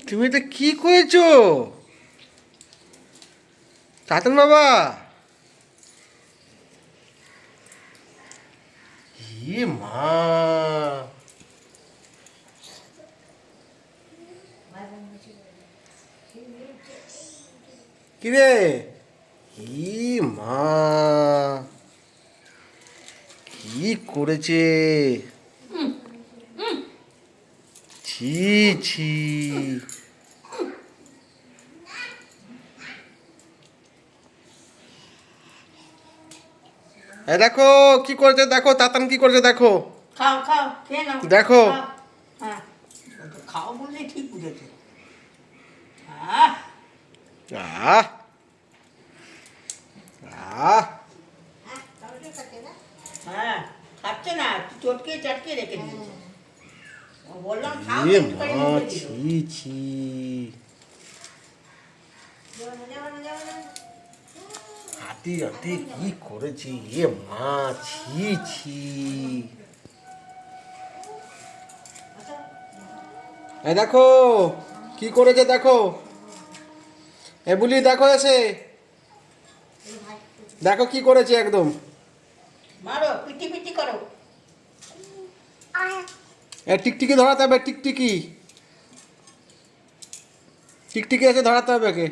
তুমি এটা কি করেছো চাতন বাবা? মা, কিরে? মা, কি করেছে? ছি ছি। দেখো কি করেছে, দেখো তাতান কি করেছে, দেখো। খাও খাও, খেয়ে নাও, দেখো। হ্যাঁ খাও বললে ঠিক বুঝেছে। আহ আহ আহ হ্যাঁ, খাচ্ছে না, চটকে চটকে রেখে দিয়েছে। বললাম খাও, একটুখানি মা, মুখে দিল। ছি ছি। হাতি হাতি কি করেছে মা, ছি ছি। দেখো কি করেছে, দেখো। বলি দেখো এসে, দেখো কি করেছে একদম। মারো, পিটি পিটি করো। টিকটিকি ধরাতে হবে, টিকটিকি টিকটিকি এসে ধরাতে হবে একে।